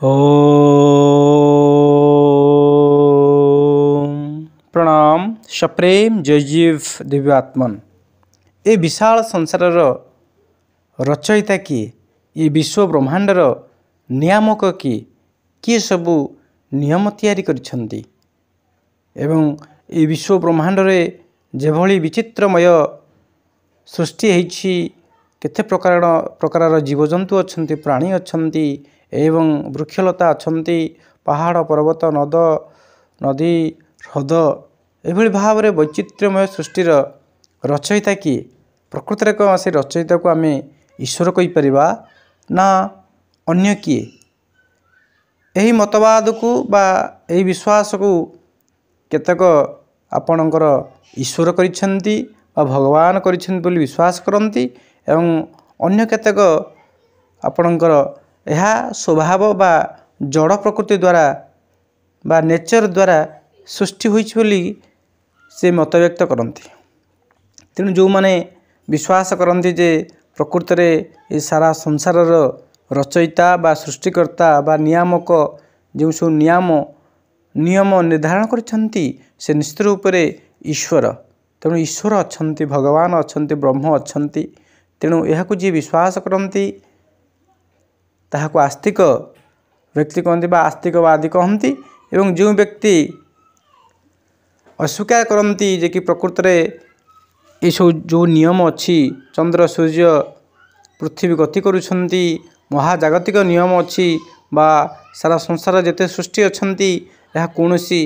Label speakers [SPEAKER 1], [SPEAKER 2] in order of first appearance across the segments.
[SPEAKER 1] ओम प्रणाम सप्रेम जयजीव दिव्यात्मन। ए विशाल संसार रचयिता किए? ये विश्व ब्रह्मांडर नियामक किए सबू नियम तैयारी करिसेंती एवं ये विश्व ब्रह्मांड रे जेभली विचित्रमय सृष्टि होइछि, केते प्रकार जीवजंतु अछंती, प्राणी अछंती एवं वृक्षलता अछंती, पहाड़ पर्वत नद नदी ह्रद एभली भाव में वैचित्र्यमय सृष्टिर रचयिता किए? प्रकृति रे कौन से रचयिता को आम ईश्वर कहीपर ना अन्य किए? यही मतवाद को बा यही विश्वास को केतक आपणकर ईश्वर करिसेंती बा भगवान करिसेंती बोली विश्वास करती एवं अन्य केतक आपणकर यह स्वभाव बा जड़ प्रकृति द्वारा बा नेचर द्वारा सृष्टि होइछि बोली से मत व्यक्त करती। तेणु जो माने विश्वास करती जे प्रकृति रे ये सारा संसार रचयिता बा सृष्टिकर्ता बा नियामक जो सब नियम निर्धारण करछंती से निश्चित रूप से ईश्वर। तेणु ईश्वर अछंती, भगवान अछंती, ब्रह्म अछंती। तेणु यह जी विश्वास करती ताहाको आस्तिक व्यक्ति कहते बा आस्तिकवादी कहती। एवं जो व्यक्ति अस्वीकार करती जे कि प्रकृति रे ये सब जो नियम अच्छी, चंद्र सूर्य पृथ्वी गति करुछंती, महाजागतिक नियम अच्छी बा सारा संसार जेते सृष्टि अछंती, यह कौनसी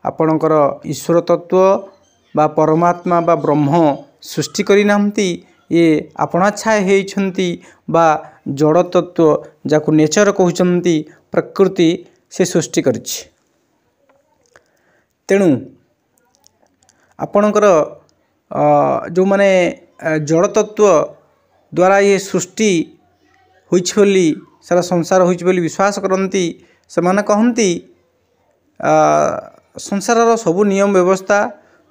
[SPEAKER 1] आपणकर ईश्वर तत्व बा परमात्मा बा ब्रह्म सृष्टि करिनाहंती, ये आपणाछाय होइछंती बा जड़ तत्व जाकु नेचर कहउछंती प्रकृति से सृष्टि करिछि। तेणु आपणकर जो माने जड़ तत्व द्वारा ये सृष्टि होइछि बोली, सारा संसार होइछि बोली विश्वास करती, से माने कहती संसार सबु नियम व्यवस्था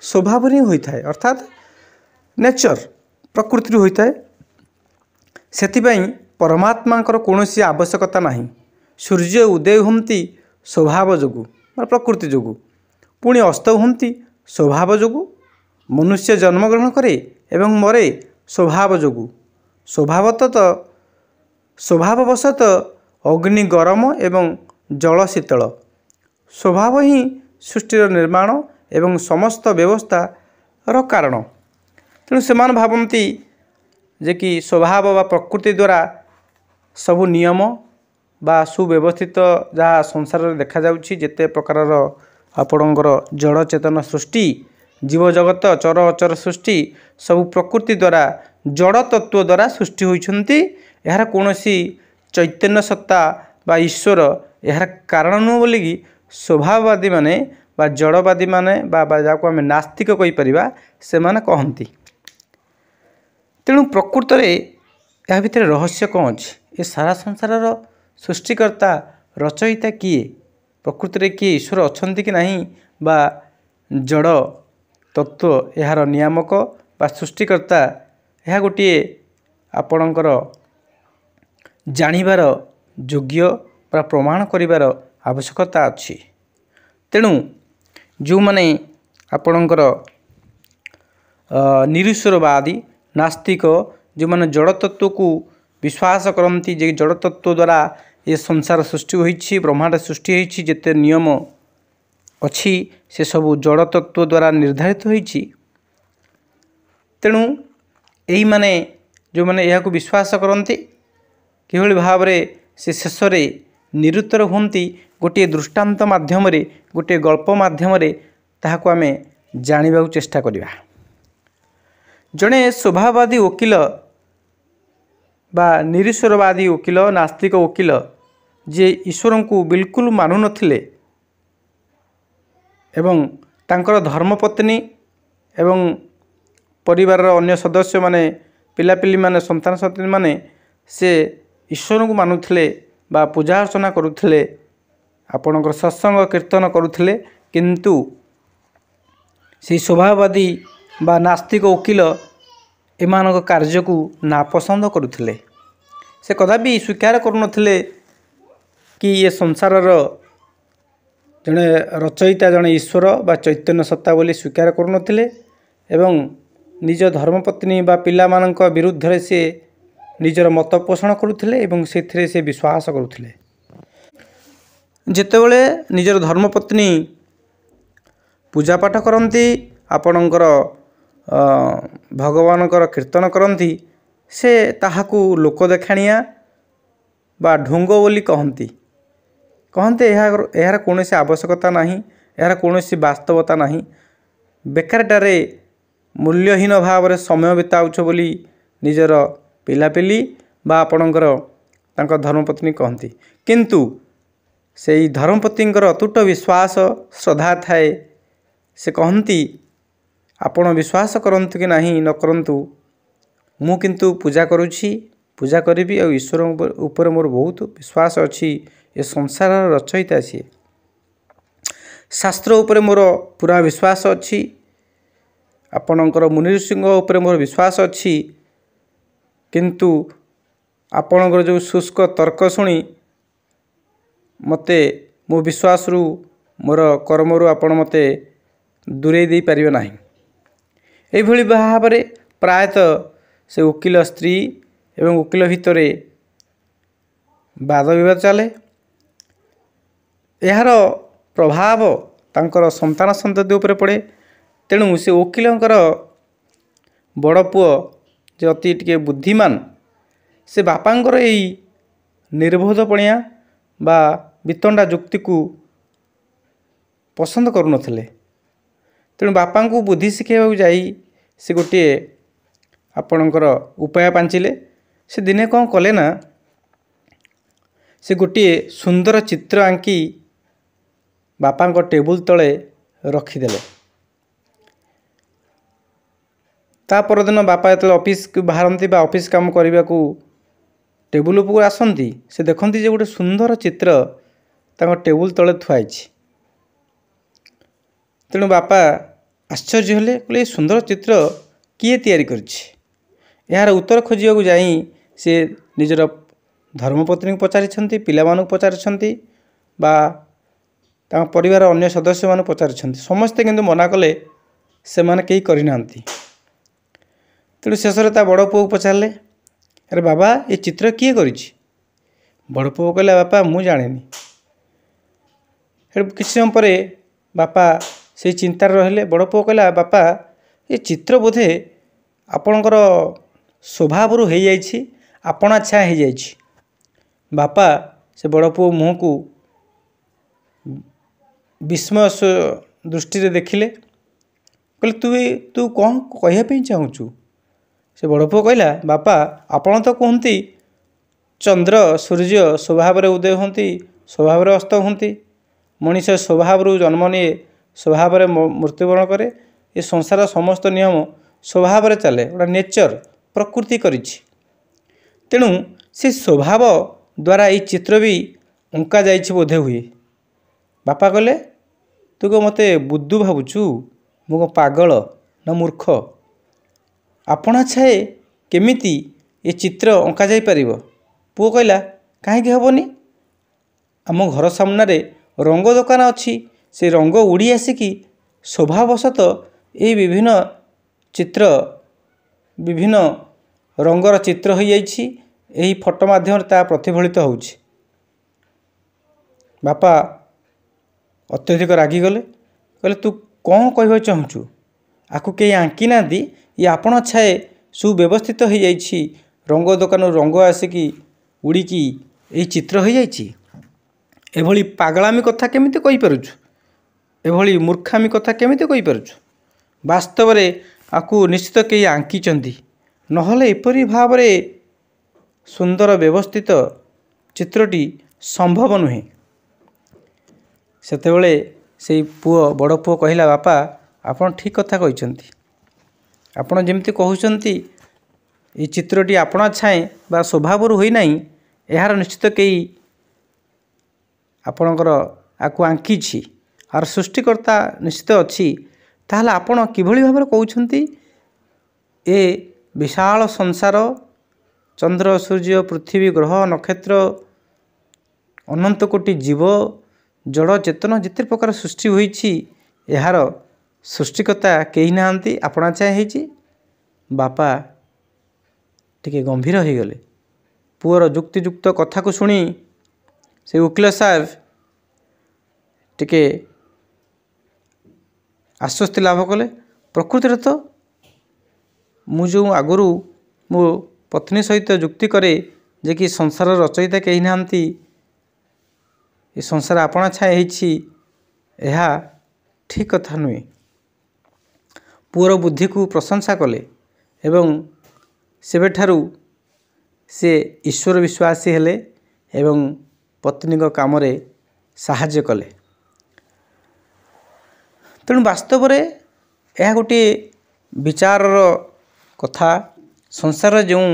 [SPEAKER 1] स्वभाव ही होता है, अर्थात नेचर प्रकृति होता है। सेथिपाई परमात्मा कौन सी आवश्यकता नहीं। सूर्य उदय होती स्वभाव जोगु प्रकृति जोगु, पुणी अस्त होती स्वभाव जोगु, मनुष्य जन्म ग्रहण करे एवं मरे स्वभाव जोगु। स्वभाववशत अग्नि गरम एवं जल शीतल, स्वभाव ही सृष्टिर निर्माण एवं समस्त व्यवस्था कारण। तेणु से भावती जे कि स्वभाव बा प्रकृति द्वारा सबु नियम बा सुव्यवस्थित जहाँ संसार में देखा जाउछि, जेते प्रकार आपणकर जड़ चेतन सृष्टि, जीव जगत चर अचर सृष्टि सबु प्रकृति द्वारा जड़ तत्व द्वारा सृष्टि होइछंती। यार कौनसी चैतन्य सत्ता बा ईश्वर यार कारण नुह बोलिकी स्वभाववादी माने बा जड़वादी माने बा जाको आम नास्तिक कहि परिबा से माने कहंती। तेणु प्रकृति रे या भितर रहस्य कौन अछि? ये सारा संसार सृष्टिकर्ता रचयिता किए? प्रकृति रे किए ईश्वर अछंती कि नहीं बा जड़ तत्व यार नियामक बा सृष्टिकर्ता, यह गोटे आपणकर जानिबार योग्य बा प्रमाण करिबार आवश्यकता अछि। तेणु जो माने आपणकर निरीश्वरवादी नास्तिक जो माने जड़ तत्व को विश्वास करती जे जड़ तत्व द्वारा ये संसार सृष्टि होइछि, ब्रह्मांड सृष्टि होइछि, जेते नियम अच्छी से सबू जड़ तत्व द्वारा निर्धारित होइछि। तेणु यही माने जो माने यह को विश्वास करती किभली भाव से शेष निरुत्तर होती गोटे दृष्टांत माध्यम गोटे गल्प माध्यम ताहाको आमे जानिबा चेष्टा करिबा। जड़े स्वभाववादी वकील बा निरीश्वरवादी वकील, नास्तिक वकील जे ईश्वर को बिल्कुल मानु नथिले एवं तांकर धर्मपत्नी एवं परिवार अन्य सदस्य माने पिलापिली माने संतान संतति माने से ईश्वर को मानुथिले बा पूजा अर्चना करुथिले, आपणकर सत्संग कीर्तन करुथिले, किंतु से स्वभाववादी बा नास्तिक वकील एमानक कार्य को नापसंद करुथिले। से कदापि स्वीकार करुनथिले कि ये संसारर जड़े रचयिता जड़े ईश्वर बा चैतन्य सत्ता बोली स्वीकार करुनथिले एवं निज धर्मपत्नी बा पिला मानक विरुद्ध रे से निजर मत पोषण करुथिले एवं सेथिरे से विश्वास करुथिले। जेतेबेले निजर धर्मपत्नी पूजा पाठ करती आपणकर भगवानकर कीर्तन करती से ताहाकू लोक देखाणिया बा ढोंग बोली कहते यार कौन आवश्यकता नहीं, यार कौन वास्तवता नहीं, बेकारटारे मूल्यहीन भाव समय बिताउछ बोली निजर पिलापिली बा आपणकर तांको धर्मपत्नी कहती। किंतु से धर्मपत्नींकर अतुट विश्वास श्रद्धा थाए से कहती आपण विश्वास करंतु कि नहीं न करंतु मु किंतु पूजा करुछि, पूजा करी और ईश्वर ऊपर मोर बहुत विश्वास अच्छी। ये संसार रचयिता सी शास्त्र उपर मोर पूरा विश्वास अच्छी, आपणकर मुनि ऋषि उपर मोर विश्वास अच्छी। किंतु आपणकर जो शुष्क तर्क शुणी मते मो विश्वास रु मोर कर्म रु आपण मते दूरे दे पारिबे नाही। एभली भाव में प्रायतः से वकील स्त्री एवं वकील भितर वाद विवाद चले। यार प्रभाव तांकर संतान संतति उपर पड़े। तेणु से वकीलंकर बड़ पुओ जो अति टिके बुद्धिमान से बापांकर यही निर्बोधपणिया बा वितंडा जुक्ति को पसंद करुनथिले। तेणु बापा को बुद्धि शिखाइबाकू जाई से गोटे आपणकर उपाय पांचिले। से दिने कौन कले ना से गोटे सुंदर चित्र आंकी बापा टेबुल तले रखीदेले। ता परदिन बापा जो ऑफिस बाहरती बा ऑफिस काम करने को टेबुल उपरକୁ आसती से देखती जे गोटे सुंदर चित्र तांको टेबुल तले थुआई। तेणु बापा आश्चर्य हेले, कहले सुंदर चित्र किए तैयारी करछि। यार उत्तर खोजिବାକୁ जाई से निजर धर्मपत्नी को पचारिछन्ति, पिलामानू पचारिछन्ति बा तांको परिवार अन्य सदस्य मान पचारिछन्ति। समस्ते किंतु मना कले, से माने केही करि नांती। तेणु शेष ता बड़ पुओ को पचारले, अरे बाबा ये चित्र किए करिछि? बड़ पुओ कहला बापा मु जानिनी। किछ समय पर बापा से चिंतार रहिले। बड़ पुओ कहला बापा ये चित्र बोधे आपणकर स्वभाव हो जाइछि, आपणा छा हो जाइछि। बापा से बड़ पुओ मुँह को विस्मय दृष्टि देखिले, कहले तू कौन कहवाई चाहूँ? से बड़ पुओ कहला बापा आपण तो कहती चंद्र सूर्य स्वभाव उदय होती, स्वभाव अस्त होती, मनीष स्वभाव जन्म निए, स्वभाव मृत्युवरण करे। ये संसार समस्त नियम स्वभाव चले, गोटा नेचर प्रकृति करिछि। तेणु से स्वभाव द्वारा ये चित्र भी अंका जाइछि बोधे हुए। बापा कहले तू को मते बुद्धू भावुचु, मु पागल न मूर्ख? आपणा छाए केमिति ये चित्र अंका जाई परिबो? पुओ कहला काहे हेबोनी, आम घर सामने रंग दुकान अच्छी, से रंग उड़ी आसिकी स्वभावशत ये विभिन्न चित्र विभिन्न रंगर चित्र हो जाइछि। यही फोटो माध्यम ता प्रतिफलित होउछि। बापा अत्यधिक रागिगले, कहले तू कौन कहवा चाहूँ? आकु कई आंकी ना दी, ये आपण छाए सुव्यवस्थित हो जाइछि, रंग दुकान रंग आसिकी उड़ीकी यही चित्र हो जाइछि। एभली पागलामी कथा केमिति कहि पारुछु? एभली मूर्खामी कथा केमिति कहि पारुछु? वास्तव में आकु निश्चित कई आंकीचंती, नहले एपरी भाव में सुंदर व्यवस्थित चित्रटी संभव नुहे। सेतेबेले से पुओ बड़ पुओ कहला बापा आपण ठीक कथा कहिसंती, आपण जेमती कहउसंती ये चित्रटी आपणा छाए बा स्वभाव होई नाही, यार निश्चित कई आपणकर आकु आंकीछि आर सृष्टिकर्ता निश्चित अच्छी। ताहले आपण किभली भाव कहउछंती ए विशाल संसार चंद्र सूर्य पृथ्वी ग्रह नक्षत्र ଅନନ୍ତ କୋଟି ଜୀବ ଜଡ଼ ଚେତନ ଯେତେ ପ୍ରକାର ସୃଷ୍ଟି ହୋଇଛି ଏହାର ସୃଷ୍ଟିକର୍ତ୍ତା କେହି ନାହାନ୍ତି, ଆପଣା ଛାଏଁ ହେଇଛି। ବାପା ଟିକେ ଗମ୍ଭୀର ହୋଇଗଲେ। ପୁଅର ଯୁକ୍ତିଯୁକ୍ତ କଥାକୁ ଶୁଣି ସେ ଓକିଲ ସାହେବ ଟିକେ ଆଶ୍ୱସ୍ତି ଲାଭ କଲେ। ପ୍ରକୃତିରେ ତ ମୁଁ ଯେଉଁ ଆଗରୁ ମୋ ପତ୍ନୀ ସହିତ ଯୁକ୍ତି କରେ ଯେ କି ସଂସାର ରଚୟିତା କେହି ନାହାନ୍ତି, ଏ ସଂସାର ଆପଣା ଛାଏଁ ହେଇଛି, ଏହା ଠିକ୍ କଥା ନୁହେଁ। ପୁଅର ବୁଦ୍ଧିକୁ ପ୍ରଶଂସା କଲେ ଏବଂ ସେବେଠାରୁ ସେ ଈଶ୍ୱର ବିଶ୍ୱାସୀ ହେଲେ ଏବଂ ପତ୍ନୀଙ୍କ କାମରେ ସାହାଯ୍ୟ କଲେ। ତେଣୁ ବାସ୍ତବରେ ଏହା ଗୋଟିଏ ବିଚାରର କଥା। ସଂସାରରେ ଯେଉଁ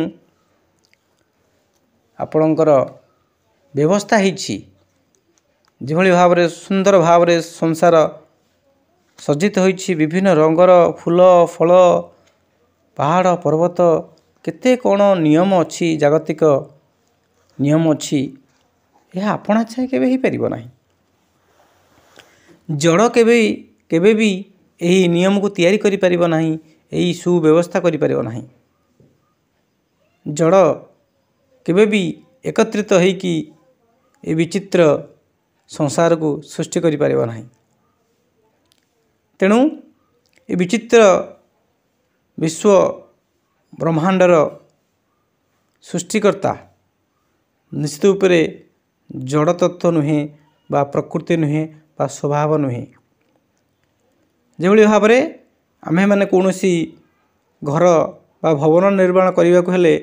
[SPEAKER 1] ଆପଣଙ୍କର ବ୍ୟବସ୍ଥା ହେଇଛି, ଯେଭଳି ଭାବରେ ସୁନ୍ଦର ଭାବରେ ସଂସାର ସଜ୍ଜିତ ହୋଇଛି, ବିଭିନ୍ନ ରଙ୍ଗର ଫୁଲ ଫଳ, ପାହାଡ଼ ପର୍ବତ, କେତେ କ'ଣ ନିୟମ ଅଛି, ଜାଗତିକ ନିୟମ ଅଛି, ଏହା ଆପଣା ଛାଏଁ କେବେ ହୋଇପାରିବ ନାହିଁ। ଜଡ଼ କେବେ ବି ଏହି ନିୟମକୁ ତିଆରି କରିପାରିବ ନାହିଁ, ଏହି ସୁବ୍ୟବସ୍ଥା କରିପାରିବ ନାହିଁ। ଜଡ଼ କେବେ ବି ଏକତ୍ରିତ ହୋଇକି ଏ ବିଚିତ୍ର ସଂସାରକୁ ସୃଷ୍ଟି କରିପାରିବ ନାହିଁ। ତେଣୁ ଏ ବିଚିତ୍ର ବିଶ୍ୱ ବ୍ରହ୍ମାଣ୍ଡର ସୃଷ୍ଟିକର୍ତ୍ତା ନିଶ୍ଚିତ ଉପରେ ଜଡ଼ ତତ୍ତ୍ୱ ନୁହେଁ ବା ପ୍ରକୃତି ନୁହେଁ ବା ସ୍ୱଭାବ ନୁହେଁ। ଯେଭଳି ଭାବରେ ଆମ୍ଭେମାନେ କୌଣସି ଘର ବା ଭବନ ନିର୍ମାଣ କରିବାକୁ ହେଲେ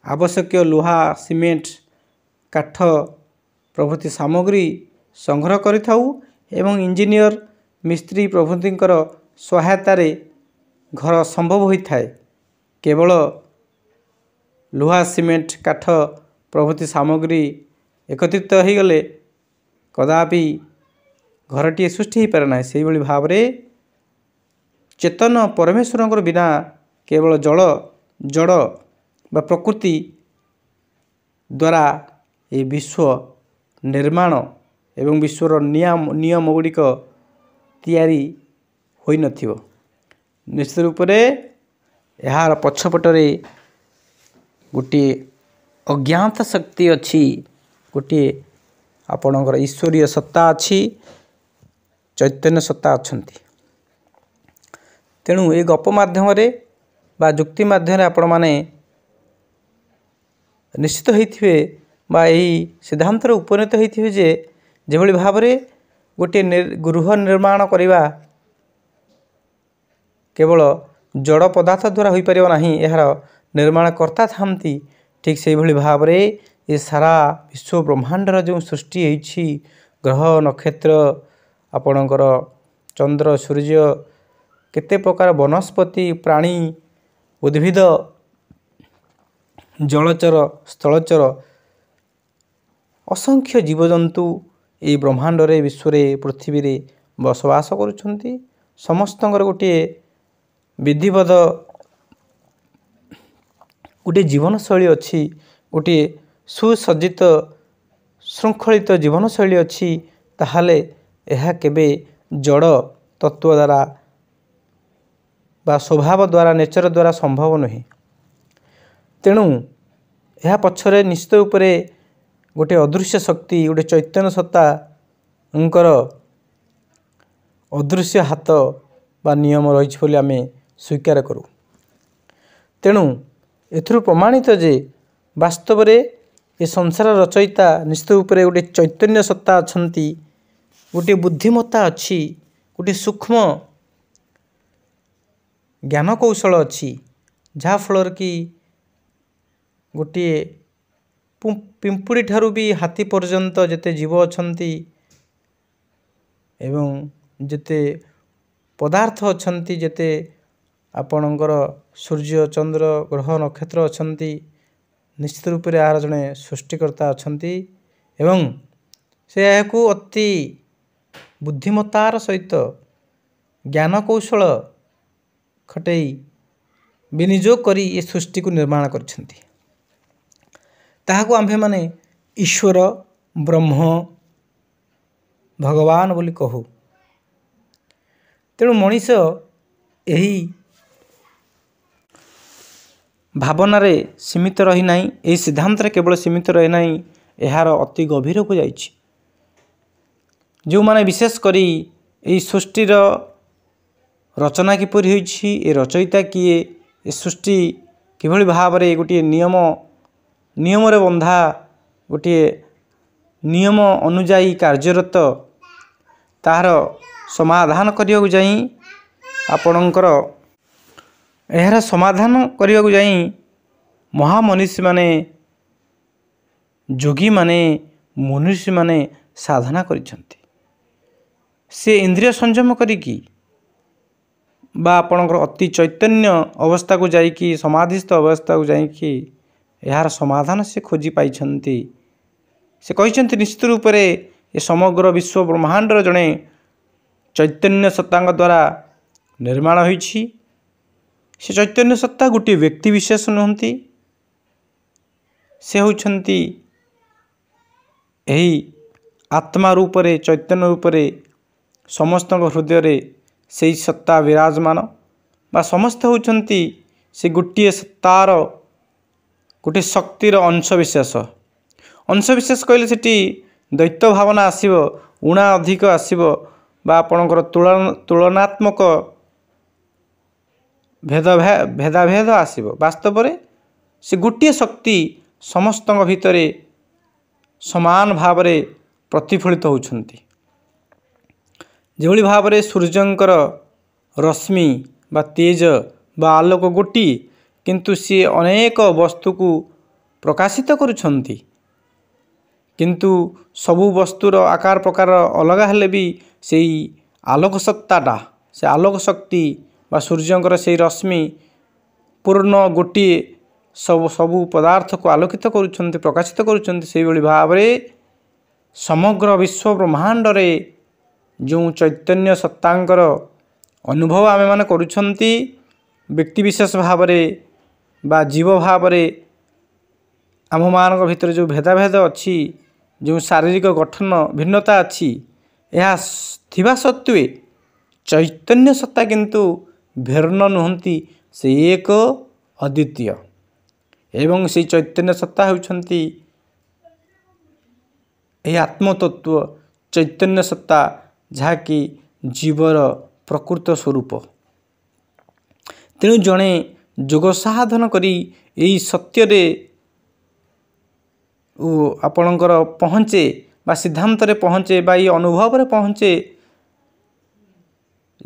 [SPEAKER 1] ଆବଶ୍ୟକୀୟ ଲୁହା, ସିମେଣ୍ଟ, କାଠ ପ୍ରଭୃତି ସାମଗ୍ରୀ ସଂଗ୍ରହ କରିଥାଉ ଏବଂ ଇଞ୍ଜିନିୟର, ମିସ୍ତ୍ରୀ ପ୍ରଭୃତିଙ୍କର ସହାୟତାରେ ଘର ସମ୍ଭବ ହୋଇଥାଏ। କେବଳ ଲୁହା, ସିମେଣ୍ଟ, କାଠ ପ୍ରଭୃତି ସାମଗ୍ରୀ ଏକତ୍ରିତ ହୋଇଗଲେ କଦାପି ଘରଟିଏ ସୃଷ୍ଟି ହୋଇପାରେ ନାହିଁ। ସେହିଭଳି ଭାବରେ ଚେତନ ପରମେଶ୍ୱରଙ୍କର ବିନା କେବଳ ଜଡ଼ ବା ପ୍ରକୃତି ଦ୍ୱାରା ଏ ବିଶ୍ୱ ନିର୍ମାଣ ଏବଂ ବିଶ୍ୱର ନିୟମ ଗୁଡ଼ିକ ତିଆରି ହୋଇନଥିବ। ନିଶ୍ଚିତ ରୂପରେ ଏହାର ପଛପଟରେ ଗୋଟିଏ ଅଜ୍ଞାତ ଶକ୍ତି ଅଛି, ଗୋଟିଏ ଆପଣଙ୍କର ଈଶ୍ୱରୀୟ ସତ୍ତା ଅଛି, ଚୈତନ୍ୟ ସତ୍ତା ଅଛନ୍ତି। ତେଣୁ ଏ ଗପ ମାଧ୍ୟମରେ ବା ଯୁକ୍ତି ମାଧ୍ୟମରେ ଆପଣମାନେ ନିଶ୍ଚିତ ହୋଇଥିବେ ବା ଏହି ସିଦ୍ଧାନ୍ତରେ ଉପନୀତ ହୋଇଥିବେ ଯେ ଯେଭଳି ଭାବରେ ଗୋଟିଏ ଗୃହ ନିର୍ମାଣ କରିବା କେବଳ ଜଡ଼ ପଦାର୍ଥ ଦ୍ୱାରା ହୋଇପାରିବ ନାହିଁ, ଏହାର ନିର୍ମାଣକର୍ତ୍ତା ଥାନ୍ତି। ଠିକ୍ ସେହିଭଳି ଭାବରେ ଏ ସାରା ବିଶ୍ୱ ବ୍ରହ୍ମାଣ୍ଡର ଯେଉଁ ସୃଷ୍ଟି ହୋଇଛି, ଗ୍ରହ ନକ୍ଷତ୍ର, ଆପଣଙ୍କର ଚନ୍ଦ୍ର ସୂର୍ଯ୍ୟ, କେତେ ପ୍ରକାର ବନସ୍ପତି, ପ୍ରାଣୀ, ଉଦ୍ଭିଦ, ଜଳଚର, ସ୍ଥଳଚର, ଅସଂଖ୍ୟ ଜୀବଜନ୍ତୁ ଏହି ବ୍ରହ୍ମାଣ୍ଡରେ, ବିଶ୍ୱରେ, ପୃଥିବୀରେ ବସବାସ କରୁଛନ୍ତି। ସମସ୍ତଙ୍କର ଗୋଟିଏ ବିଧିବଦ୍ଧ ଗୋଟିଏ ଜୀବନଶୈଳୀ ଅଛି, ଗୋଟିଏ ସୁସଜ୍ଜିତ ଶୃଙ୍ଖଳିତ ଜୀବନଶୈଳୀ ଅଛି। ତାହେଲେ ଏହା କେବେ ଜଡ଼ ତତ୍ତ୍ୱ ଦ୍ୱାରା ବା ସ୍ୱଭାବ ଦ୍ୱାରା, ନେଚର ଦ୍ୱାରା ସମ୍ଭବ ନୁହେଁ। ତେଣୁ ଏହା ପଛରେ ନିଶ୍ଚିତ ରୂପରେ ଗୋଟିଏ ଅଦୃଶ୍ୟ ଶକ୍ତି, ଗୋଟିଏ ଚୈତନ୍ୟ ସତ୍ତାଙ୍କର ଅଦୃଶ୍ୟ ହାତ ବା ନିୟମ ରହିଛି ବୋଲି ଆମେ ସ୍ୱୀକାର କରୁ। ତେଣୁ ଏଥିରୁ ପ୍ରମାଣିତ ଯେ ବାସ୍ତବରେ ଏ ସଂସାର ରଚୟିତା ନିଶ୍ଚିତ ରୂପରେ ଗୋଟିଏ ଚୈତନ୍ୟ ସତ୍ତା ଅଛନ୍ତି, ଗୋଟିଏ ବୁଦ୍ଧିମତ୍ତା ଅଛି, ଗୋଟିଏ ସୂକ୍ଷ୍ମ ଜ୍ଞାନ କୌଶଳ ଅଛି, ଯାହାଫଳରେ କି ଗୋଟିଏ ପିମ୍ପୁଡ଼ି ଠାରୁ ବି ହାତୀ ପର୍ଯ୍ୟନ୍ତ ଯେତେ ଜୀବ ଅଛନ୍ତି ଏବଂ ଯେତେ ପଦାର୍ଥ ଅଛନ୍ତି, ଯେତେ ଆପଣଙ୍କର ସୂର୍ଯ୍ୟ, ଚନ୍ଦ୍ର, ଗ୍ରହ, ନକ୍ଷତ୍ର ଅଛନ୍ତି, ନିଶ୍ଚିତ ରୂପରେ ଏହାର ଜଣେ ସୃଷ୍ଟିକର୍ତ୍ତା ଅଛନ୍ତି ଏବଂ ସେ ଏହାକୁ ଅତି ବୁଦ୍ଧିମତ୍ତାର ସହିତ ଜ୍ଞାନ କୌଶଳ ଖଟେଇ ବିନିଯୋଗ କରି ଏ ସୃଷ୍ଟିକୁ ନିର୍ମାଣ କରିଛନ୍ତି। ତାହାକୁ ଆମ୍ଭେମାନେ ଈଶ୍ୱର ବ୍ରହ୍ମ ଭଗବାନ ବୋଲି କହୁ। ତେଣୁ ମଣିଷ ଏହି ଭାବନାରେ ସୀମିତ ରହିନାହିଁ, ଏହି ସିଦ୍ଧାନ୍ତରେ କେବଳ ସୀମିତ ରହିନାହିଁ, ଏହାର ଅତି ଗଭୀରକୁ ଯାଇଛି। ଯେଉଁମାନେ ବିଶେଷ କରି ଏହି ସୃଷ୍ଟିର ରଚନା କିପରି ହୋଇଛି, ଏ ରଚୟିତା କିଏ, ଏ ସୃଷ୍ଟି କିଭଳି ଭାବରେ ଗୋଟିଏ ନିୟମରେ ବନ୍ଧା, ଗୋଟିଏ ନିୟମ ଅନୁଯାୟୀ କାର୍ଯ୍ୟରତ, ତାହାର ସମାଧାନ କରିବାକୁ ଯାଇ ଏହାର ସମାଧାନ କରିବାକୁ ଯାଇ ମହାମନୀଷୀମାନେ, ଯୋଗୀମାନେ, ମନୀଷୀମାନେ ସାଧନା କରିଛନ୍ତି। ସେ ଇନ୍ଦ୍ରିୟ ସଂଯମ କରିକି ବା ଆପଣଙ୍କର ଅତି ଚୈତନ୍ୟ ଅବସ୍ଥାକୁ ଯାଇକି, ସମାଧିସ୍ଥ ଅବସ୍ଥାକୁ ଯାଇକି ଏହାର ସମାଧାନ ସେ ଖୋଜି ପାଇଛନ୍ତି। ସେ କହିଛନ୍ତି ନିଶ୍ଚିତ ରୂପରେ ଏ ସମଗ୍ର ବିଶ୍ୱ ବ୍ରହ୍ମାଣ୍ଡର ଜଣେ ଚୈତନ୍ୟ ସତ୍ତାଙ୍କ ଦ୍ୱାରା ନିର୍ମାଣ ହୋଇଛି। ସେ ଚୈତନ୍ୟ ସତ୍ତା ଗୋଟିଏ ବ୍ୟକ୍ତି ବିଶେଷ ନୁହନ୍ତି, ସେ ହେଉଛନ୍ତି ଏହି ଆତ୍ମା ରୂପରେ, ଚୈତନ୍ୟ ରୂପରେ ସମସ୍ତଙ୍କ ହୃଦୟରେ ସେହି ସତ୍ତା ବିରାଜମାନ, ବା ସମସ୍ତେ ହେଉଛନ୍ତି ସେ ଗୋଟିଏ ସତ୍ତାର, ଗୋଟିଏ ଶକ୍ତିର ଅଂଶବିଶେଷ। ଅଂଶବିଶେଷ କହିଲେ ସେଠି ଦ୍ୱୈତ ଭାବନା ଆସିବ, ଊଣା ଅଧିକ ଆସିବ, ବା ଆପଣଙ୍କର ତୁଳନାତ୍ମକ ଭେଦାଭେଦ ଆସିବ। ବାସ୍ତବରେ ସେ ଗୋଟିଏ ଶକ୍ତି ସମସ୍ତଙ୍କ ଭିତରେ ସମାନ ଭାବରେ ପ୍ରତିଫଳିତ ହେଉଛନ୍ତି। ଯେଭଳି ଭାବରେ ସୂର୍ଯ୍ୟଙ୍କର ରଶ୍ମି ବା ତେଜ ବା ଆଲୋକ ଗୋଟିଏ, କିନ୍ତୁ ସିଏ ଅନେକ ବସ୍ତୁକୁ ପ୍ରକାଶିତ କରୁଛନ୍ତି, କିନ୍ତୁ ସବୁ ବସ୍ତୁର ଆକାର ପ୍ରକାର ଅଲଗା ହେଲେ ବି ସେଇ ଆଲୋକ ସତ୍ତାଟା, ସେ ଆଲୋକ ଶକ୍ତି ବା ସୂର୍ଯ୍ୟଙ୍କର ସେଇ ରଶ୍ମି ପୂର୍ଣ୍ଣ ଗୋଟିଏ ସବୁ ପଦାର୍ଥକୁ ଆଲୋକିତ କରୁଛନ୍ତି, ପ୍ରକାଶିତ କରୁଛନ୍ତି। ସେହିଭଳି ଭାବରେ ସମଗ୍ର ବିଶ୍ୱ ବ୍ରହ୍ମାଣ୍ଡରେ ଯେଉଁ ଚୈତନ୍ୟ ସତ୍ତାଙ୍କର ଅନୁଭବ ଆମେମାନେ କରୁଛନ୍ତି, ବ୍ୟକ୍ତିବିଶେଷ ଭାବରେ ବା ଜୀବ ଭାବରେ ଆମମାନଙ୍କ ଭିତରେ ଯେଉଁ ଭେଦାଭେଦ ଅଛି, ଯେଉଁ ଶାରୀରିକ ଗଠନ ଭିନ୍ନତା ଅଛି, ଏହା ଥିବା ସତ୍ତ୍ୱେ ଚୈତନ୍ୟ ସତ୍ତା କିନ୍ତୁ ଭିନ୍ନ ନୁହନ୍ତି, ସେ ଏକ ଅଦ୍ୱିତୀୟ। ଏବଂ ସେହି ଚୈତନ୍ୟ ସତ୍ତା ହେଉଛନ୍ତି ଏହି ଆତ୍ମତତ୍ତ୍ୱ, ଚୈତନ୍ୟ ସତ୍ତା, ଯାହାକି ଜୀବର ପ୍ରକୃତ ସ୍ୱରୂପ। ତେଣୁ ଜଣେ ଯୋଗ ସାଧନ କରି ଏହି ସତ୍ୟରେ ଆପଣଙ୍କର ପହଞ୍ଚେ ବା ସିଦ୍ଧାନ୍ତରେ ପହଞ୍ଚେ ବା ଏହି ଅନୁଭବରେ ପହଞ୍ଚେ,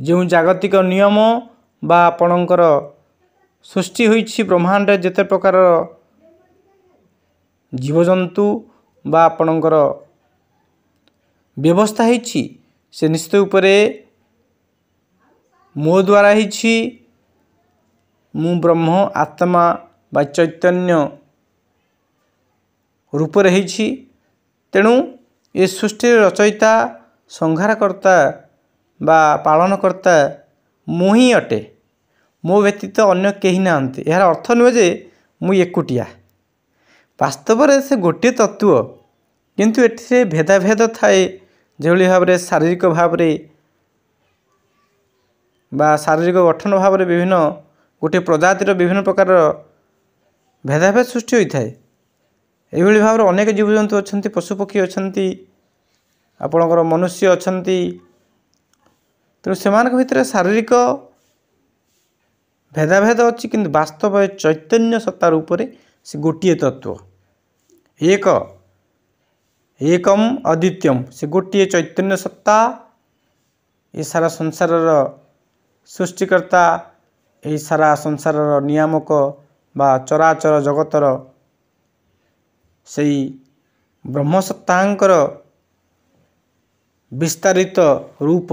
[SPEAKER 1] ଯେଉଁ ଜାଗତିକ ନିୟମ ବା ଆପଣଙ୍କର ସୃଷ୍ଟି ହୋଇଛି ବ୍ରହ୍ମାଣ୍ଡରେ ଯେତେ ପ୍ରକାର ଜୀବଜନ୍ତୁ ବା ଆପଣଙ୍କର ବ୍ୟବସ୍ଥା ହେଇଛି, ସେ ନିଶ୍ଚିତ ଉପରେ ମୋ ଦ୍ୱାରା ହେଇଛି। ମୁଁ ବ୍ରହ୍ମ ଆତ୍ମା ବା ଚୈତନ୍ୟ ରୂପରେ ହେଇଛି। ତେଣୁ ଏ ସୃଷ୍ଟିର ରଚୟିତା, ସଂହାରକର୍ତ୍ତା ବା ପାଳନକର୍ତ୍ତା ମୁଁ ହିଁ ଅଟେ, ମୋ ବ୍ୟତୀତ ଅନ୍ୟ କେହି ନାହାନ୍ତି। ଏହାର ଅର୍ଥ ନୁହେଁ ଯେ ମୁଁ ଏକୁଟିଆ। ବାସ୍ତବରେ ସେ ଗୋଟିଏ ତତ୍ତ୍ୱ, କିନ୍ତୁ ଏଥିରେ ଭେଦାଭେଦ ଥାଏ। ଯେଭଳି ଭାବରେ ଶାରୀରିକ ଭାବରେ ବା ଶାରୀରିକ ଗଠନ ଭାବରେ ବିଭିନ୍ନ ଗୋଟିଏ ପ୍ରଜାତିର ବିଭିନ୍ନ ପ୍ରକାର ଭେଦାଭେଦ ସୃଷ୍ଟି ହୋଇଥାଏ, ଏହିଭଳି ଭାବରେ ଅନେକ ଜୀବଜନ୍ତୁ ଅଛନ୍ତି, ପଶୁପକ୍ଷୀ ଅଛନ୍ତି, ଆପଣଙ୍କର ମନୁଷ୍ୟ ଅଛନ୍ତି। ତେଣୁ ସେମାନଙ୍କ ଭିତରେ ଶାରୀରିକ ଭେଦାଭେଦ ଅଛି, କିନ୍ତୁ ବାସ୍ତବରେ ଚୈତନ୍ୟ ସତ୍ତା ରୂପରେ ସେ ଗୋଟିଏ ତତ୍ତ୍ୱ, ଏକମ୍ ଅଦ୍ୱିତୀୟମ୍। ସେ ଗୋଟିଏ ଚୈତନ୍ୟ ସତ୍ତା, ଏ ସାରା ସଂସାରର ସୃଷ୍ଟିକର୍ତ୍ତା, ଏହି ସାରା ସଂସାରର ନିୟାମକ ବା ଚରାଚର ଜଗତର ସେହି ବ୍ରହ୍ମସତ୍ତାଙ୍କର ବିସ୍ତାରିତ ରୂପ,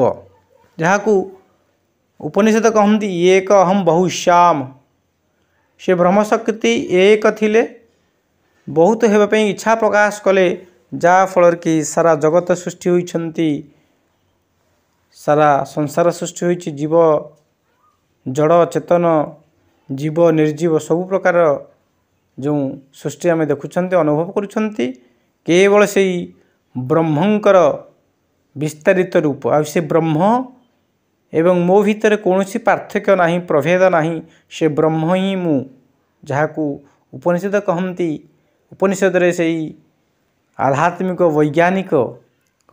[SPEAKER 1] ଯାହାକୁ ଉପନିଷଦ କହନ୍ତି ଏକ ଅହମ୍ ବହୁଶ୍ୟାମ୍। ସେ ବ୍ରହ୍ମଶକ୍ତି ଏକ ଥିଲେ ବହୁତ ହେବା ପାଇଁ ଇଚ୍ଛା ପ୍ରକାଶ କଲେ, ଯାହାଫଳରେ କି ସାରା ଜଗତ ସୃଷ୍ଟି ହୋଇଛନ୍ତି, ସାରା ସଂସାର ସୃଷ୍ଟି ହୋଇଛି। ଜୀବ, ଜଡ଼, ଚେତନ, ଜୀବ, ନିର୍ଜୀବ ସବୁ ପ୍ରକାର ଯେଉଁ ସୃଷ୍ଟି ଆମେ ଦେଖୁଛନ୍ତି, ଅନୁଭବ କରୁଛନ୍ତି, କେବଳ ସେଇ ब्रह्मंकर विस्तारित रूप आ से ब्रह्म एवं मो भितर कौन पार्थक्य नहीं प्रभेद नहीं से ब्रह्म ही मु जहाँ को उपनिषद कहती उपनिषद रे से आध्यात्मिक वैज्ञानिक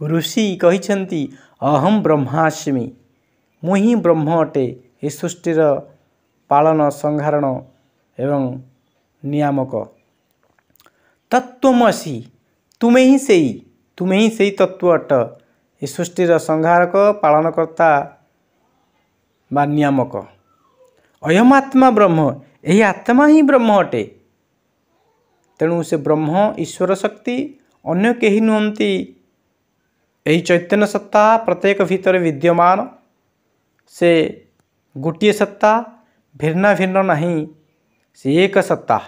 [SPEAKER 1] ऋषि कहिछन्ति अहम ब्रह्मास्मि मुहि ब्रह्म अटे ए सृष्टिर पालन संहारण एवं नियामक तत्त्वमसि तुम्हें ही सेई तत्व अट ए सृष्टिर संहारक पालनकर्ता बा नियामक अयम आत्मा ब्रह्म यही आत्मा ही ब्रह्म अटे तेणु से ब्रह्म ईश्वर शक्ति अन्य केही नुहंती यही चैतन्य सत्ता प्रत्येक भितर विद्यमान से गोटे सत्ता भिन्न भिन्न नहीं से एक सत्ता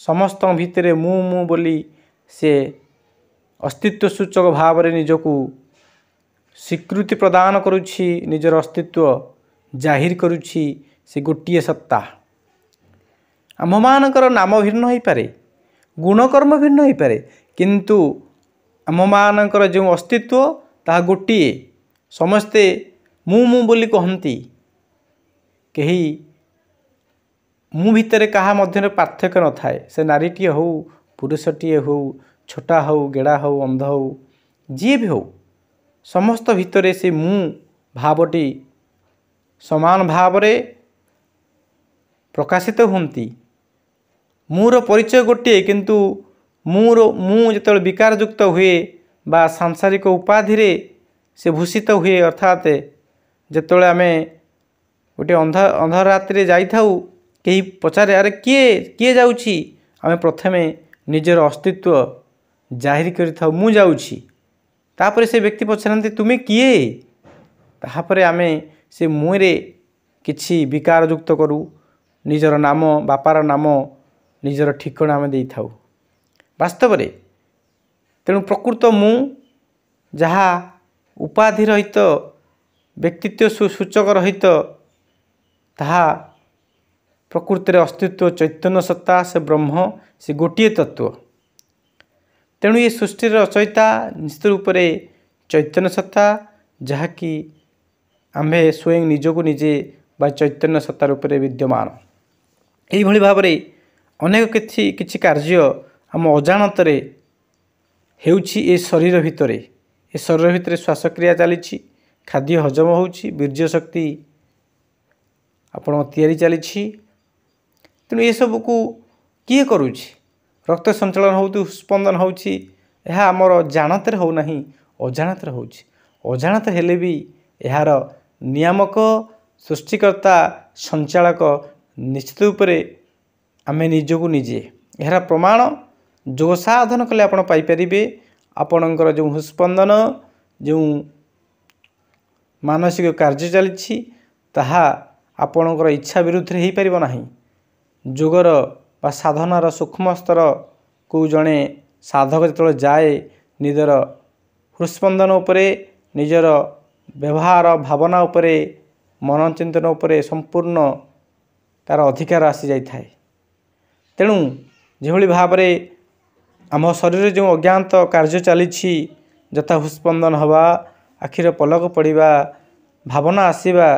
[SPEAKER 1] समस्त भितर मु बोली से अस्तित्व सूचक भाव रे निजको स्वीकृति प्रदान करुछि निजर अस्तित्व जाहिर करुछि से गोटे सत्ता आम मानकर नाम भिन्न हो पारे गुणकर्म भिन्न हो पारे किंतु आम मानकर जो अस्तित्व ता गोटे समस्ते मु बोली कहती कहीं मु भितर कहा मध्य पार्थक्य न थाए से नारीटीए हो पुरुषटीए हो छोटा हो गेड़ा हो अंध हो जी भी हो समस्त भितर से मु भावटी समान भाव रे प्रकाशित होती मूर परिचय गोटे किंतु मु जो विकार युक्त हुए बा सांसारिक उपाधि रे से भूषित हुए अर्थात जिते आम गोटे अंधरात्रि जाइथाउ कहीं पचारे अरे किए जाउछि आमे प्रथमे निजर अस्तित्व जाहिर करिथाउ मु जाउछि तापर से व्यक्ति पचारती तुमे किए तापर आमे से मुरे किछि विकार युक्त करू निजर नाम बापार नाम निजर ठिकଣା आमे देई थाउ वास्तव रे तेणु प्रकृत मु जहा उपाधि रहित व्यक्तित्व सूचक रहित ताहा प्रकृति अस्तित्व चैतन्य सत्ता से ब्रह्म से गोटे तत्व तेणु ये सृष्टि रचयिता निश्चित रूप से चैतन्य सत्ता जहाँकि आम्भे स्वयं निजको निजे बा चैतन्य सत्ता रूप से विद्यमान यही भाव में अनेक किछि कार्य आम अजाणतरे हेउछि ए शरीर भितर ए शरीर भितर श्वासक्रिया चली खाद्य हजम होउछि वीर्य शक्ति आपण तैयारी चली तेणु ये सब को किए करुछि रक्त संचालन हो स्पंदन होउछि यह आमर जानतर हो नहीं अजाणतर होउछि अजाणत हेले भी यार नियामक सृष्टिकर्ता संचालक निश्चित रूप से आम निजको निजे यार प्रमाण योग साधन कले आपण पाइपारे आपणकर जो हृस्पंदन जो मानसिक कार्य चली ताहा आपणकर इच्छा विरुद्ध हो पार ना योगर बा साधनार सूक्ष्म स्तर को जड़े साधक जो जाए निजर हृस्पंदन उपरे निजर व्यवहार भावना उपरे मन चिंतन उपरे संपूर्ण तार अधिकार आसी जाए तेणु जो भाव में आम शरीर जो अज्ञात कार्य चली जथा हृस्पंदन हवा आखिर पलक पड़ा भावना आसवा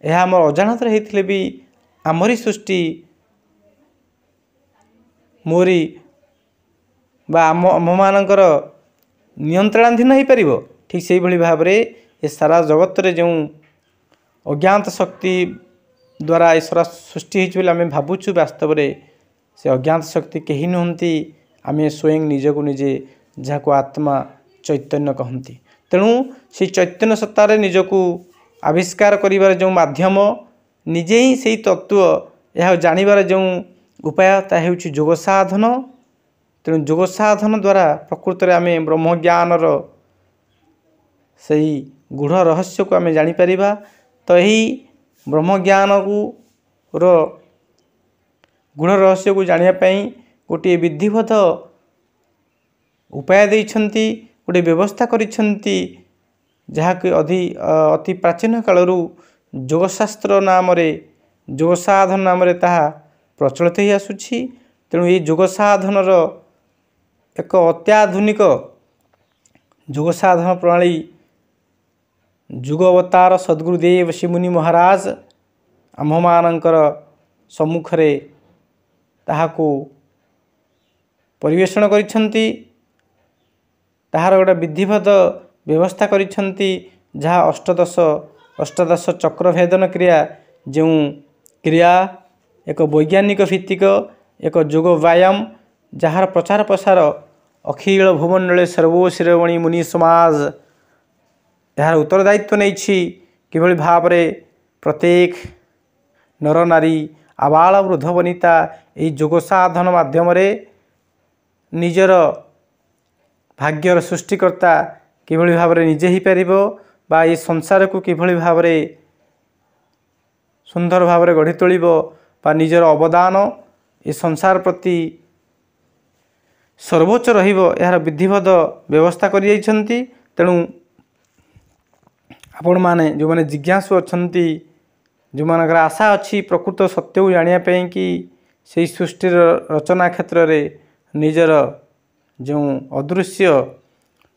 [SPEAKER 1] यह आम अजाणत होते भी आमरी सृष्टि मोरी बा आम मानकर नियंत्रणाधीन हो पार ठीक से भाव में ये सारा जगत रे जो अज्ञात शक्ति द्वारा ये सारा सृष्टि होती आम भावुँ वास्तव में से अज्ञात शक्ति कहीं नुहंती आम स्वयं निजको निजे जहाँ आत्मा चैतन्य कहती तेणु से चैतन्य सत्तार निजको आविष्कार करिवार जो माध्यम निजे ही से तत्व यह जानिबार जो उपाय ता हेउछि योग साधन तेणु योग साधन द्वारा प्रकृत में आम ब्रह्मज्ञानर सही गूढ़ रहस्य को आम जापर तो यही ब्रह्मज्ञान को गूढ़ रहस्य को जानापी गोटे विधिवत उपाय देइछन्ति गोटे व्यवस्था करिछन्ति जहाँकि अति प्राचीन कालरू योगशास्त्र नाम योग साधन नाम ताहा प्रचलित ही आसुछि तेणु ये योग साधनर ଏକ ଅତ୍ୟାଧୁନିକ ଯୋଗ ସାଧନ ପ୍ରଣାଳୀ ଯୁଗ ଅବତାର ସଦ୍ଗୁରୁଦେବ ଶ୍ରୀମୁନି ମହାରାଜ ଆମ୍ଭମାନଙ୍କର ସମ୍ମୁଖରେ ତାହାକୁ ପରିବେଷଣ କରିଛନ୍ତି। ତାହାର ଗୋଟେ ବିଧିବଦ୍ଧ ବ୍ୟବସ୍ଥା କରିଛନ୍ତି, ଯାହା ଅଷ୍ଟାଦଶ ଚକ୍ର ଭେଦନ କ୍ରିୟା, ଯେଉଁ କ୍ରିୟା ଏକ ବୈଜ୍ଞାନିକ ଭିତ୍ତିକ ଏକ ଯୋଗ ବ୍ୟାୟାମ, ଯାହାର ପ୍ରଚାର ପ୍ରସାର ଅଖିଳ ଭୂମଣ୍ଡଳେ ସର୍ବଶିରୋମଣି ମୁନି ସମାଜ ଏହାର ଉତ୍ତରଦାୟିତ୍ୱ ନେଇଛି। କିଭଳି ଭାବରେ ପ୍ରତ୍ୟେକ ନରନାରୀ ଆବାଳ ବୃଦ୍ଧ ବନିତା ଏହି ଯୋଗ ସାଧନ ମାଧ୍ୟମରେ ନିଜର ଭାଗ୍ୟର ସୃଷ୍ଟିକର୍ତ୍ତା କିଭଳି ଭାବରେ ନିଜେ ହୋଇପାରିବ, ବା ଏ ସଂସାରକୁ କିଭଳି ଭାବରେ ସୁନ୍ଦର ଭାବରେ ଗଢ଼ି ତୋଳିବ, ବା ନିଜର ଅବଦାନ ଏ ସଂସାର ପ୍ରତି ସର୍ବୋଚ୍ଚ ରହିବ, ଏହାର ବିଧିବଦ୍ଧ ବ୍ୟବସ୍ଥା କରିଯାଇଛନ୍ତି। ତେଣୁ ଆପଣମାନେ ଯେଉଁମାନେ ଜିଜ୍ଞାସୁ ଅଛନ୍ତି, ଯେଉଁମାନଙ୍କର ଆଶା ଅଛି ପ୍ରକୃତ ସତ୍ୟକୁ ଜାଣିବା ପାଇଁ କି ସେହି ସୃଷ୍ଟିର ରଚନା କ୍ଷେତ୍ରରେ ନିଜର ଯେଉଁ ଅଦୃଶ୍ୟ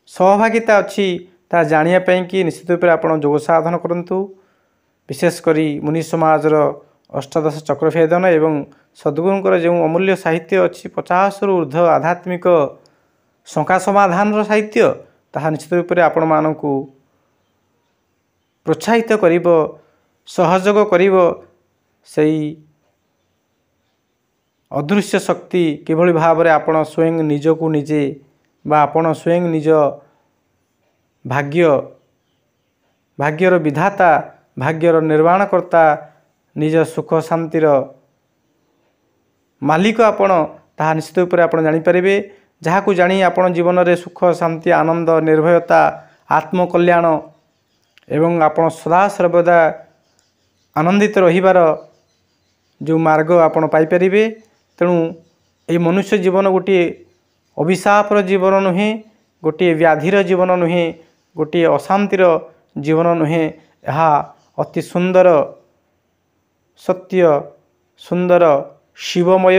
[SPEAKER 1] ସହଭାଗିତା ଅଛି ତାହା ଜାଣିବା ପାଇଁ କି ନିଶ୍ଚିତ ରୂପରେ ଆପଣ ଯୋଗ ସାଧନ କରନ୍ତୁ। ବିଶେଷ କରି ମୁନି ସମାଜର ଅଷ୍ଟାଦଶ ଚକ୍ରଭେଦନ ଏବଂ ସଦ୍ଗୁରୁଙ୍କର ଯେଉଁ ଅମୂଲ୍ୟ ସାହିତ୍ୟ ଅଛି, 50ରୁ ଉର୍ଦ୍ଧ୍ୱ ଆଧ୍ୟାତ୍ମିକ ଶଙ୍କା ସମାଧାନର ସାହିତ୍ୟ, ତାହା ନିଶ୍ଚିତ ରୂପରେ ଆପଣମାନଙ୍କୁ ପ୍ରୋତ୍ସାହିତ କରିବ, ସହଯୋଗ କରିବ ସେହି ଅଦୃଶ୍ୟ ଶକ୍ତି କିଭଳି ଭାବରେ ଆପଣ ସ୍ୱୟଂ ନିଜକୁ ନିଜେ ବା ଆପଣ ସ୍ୱୟଂ ନିଜ ଭାଗ୍ୟର ବିଧାତା, ଭାଗ୍ୟର ନିର୍ମାଣକର୍ତ୍ତା, ନିଜ ସୁଖ ଶାନ୍ତିର ମାଲିକ ଆପଣ, ତାହା ନିଶ୍ଚିତ ରୂପରେ ଆପଣ ଜାଣିପାରିବେ। ଯାହାକୁ ଜାଣି ଆପଣ ଜୀବନରେ ସୁଖ ଶାନ୍ତି ଆନନ୍ଦ ନିର୍ଭୟତା ଆତ୍ମକଲ୍ୟାଣ ଏବଂ ଆପଣ ସଦାସର୍ବଦା ଆନନ୍ଦିତ ରହିବାର ଯେଉଁ ମାର୍ଗ ଆପଣ ପାଇପାରିବେ। ତେଣୁ ଏହି ମନୁଷ୍ୟ ଜୀବନ ଗୋଟିଏ ଅଭିଶାପର ଜୀବନ ନୁହେଁ, ଗୋଟିଏ ବ୍ୟାଧିର ଜୀବନ ନୁହେଁ, ଗୋଟିଏ ଅଶାନ୍ତିର ଜୀବନ ନୁହେଁ, ଏହା ଅତି ସୁନ୍ଦର ସତ୍ୟ, ସୁନ୍ଦର ଶିବମୟ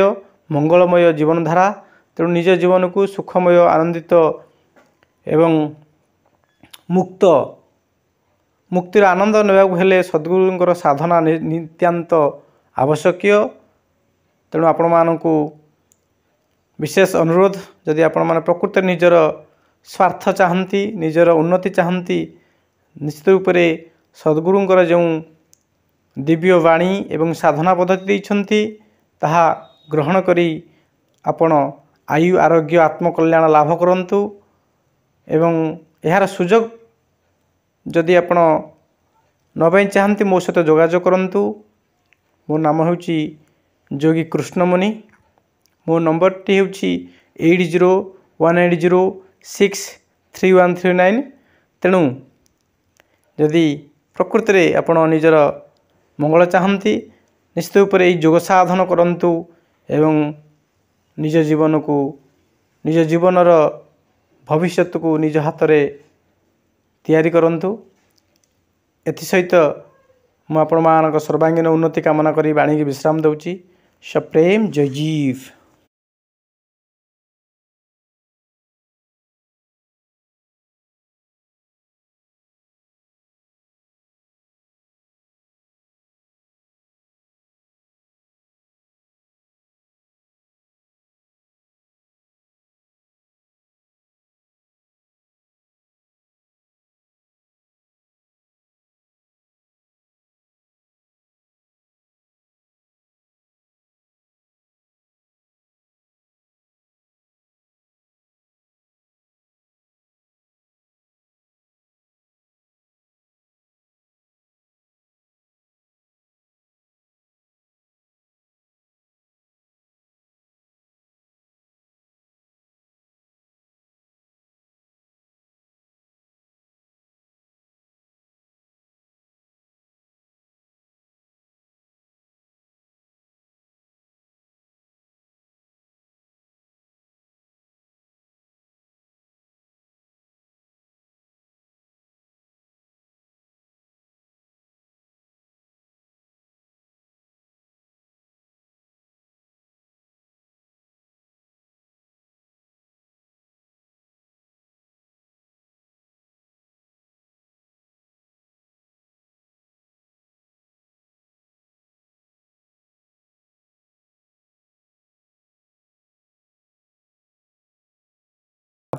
[SPEAKER 1] ମଙ୍ଗଳମୟ ଜୀବନଧାରା। ତେଣୁ ନିଜ ଜୀବନକୁ ସୁଖମୟ ଆନନ୍ଦିତ ଏବଂ ମୁକ୍ତିର ଆନନ୍ଦ ନେବାକୁ ହେଲେ ସଦ୍ଗୁରୁଙ୍କର ସାଧନା ନିତ୍ୟାନ୍ତ ଆବଶ୍ୟକୀୟ। ତେଣୁ ଆପଣମାନଙ୍କୁ ବିଶେଷ ଅନୁରୋଧ, ଯଦି ଆପଣମାନେ ପ୍ରକୃତରେ ନିଜର ସ୍ୱାର୍ଥ ଚାହାନ୍ତି, ନିଜର ଉନ୍ନତି ଚାହାନ୍ତି, ନିଶ୍ଚିତ ରୂପରେ ସଦ୍ଗୁରୁଙ୍କର ଯେଉଁ ଦିବ୍ୟ ବାଣୀ ଏବଂ ସାଧନା ପଦ୍ଧତି ଦେଇଛନ୍ତି ତାହା ଗ୍ରହଣ କରି ଆପଣ ଆୟୁ ଆରୋଗ୍ୟ ଆତ୍ମକଲ୍ୟାଣ ଲାଭ କରନ୍ତୁ। ଏବଂ ଏହାର ସୁଯୋଗ ଯଦି ଆପଣ ନେବା ଚାହାନ୍ତି ମୋ ସହିତ ଯୋଗାଯୋଗ କରନ୍ତୁ। ମୋ ନାମ ହେଉଛି ଯୋଗୀ କୃଷ୍ଣମୁନି। ମୋ ନମ୍ବରଟି ହେଉଛି 8018063139। ତେଣୁ ଯଦି ପ୍ରକୃତରେ ଆପଣ ନିଜର ମଙ୍ଗଳ ଚାହାନ୍ତି, ନିଶ୍ଚିତ ରୂପରେ ଏହି ଯୋଗ ସାଧନ କରନ୍ତୁ ଏବଂ ନିଜ ଜୀବନର ଭବିଷ୍ୟତକୁ ନିଜ ହାତରେ ତିଆରି କରନ୍ତୁ। ଏଥିସହିତ ମୁଁ ଆପଣମାନଙ୍କ ସର୍ବାଙ୍ଗୀନ ଉନ୍ନତି କାମନା କରି ବାଣୀକି ବିଶ୍ରାମ ଦେଉଛି। ସପ୍ରେମ ଜୟ ଜୀବ।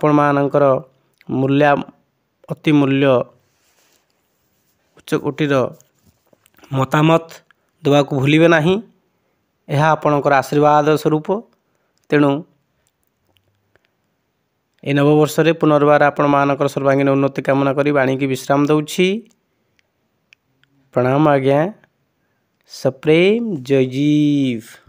[SPEAKER 1] आपण मानकर मूल्य अति मूल्य उच्च कोटीर मतामत देवा को भूलिबे नाही। यह आपणकर आशीर्वाद स्वरूप। तेणु ए नववर्ष रे पुनर्बार आपण मानकर सर्वांगीण उन्नति कामना करी वाणी की विश्राम दउछि। प्रणाम आज्ञा। सप्रेम जय जीव।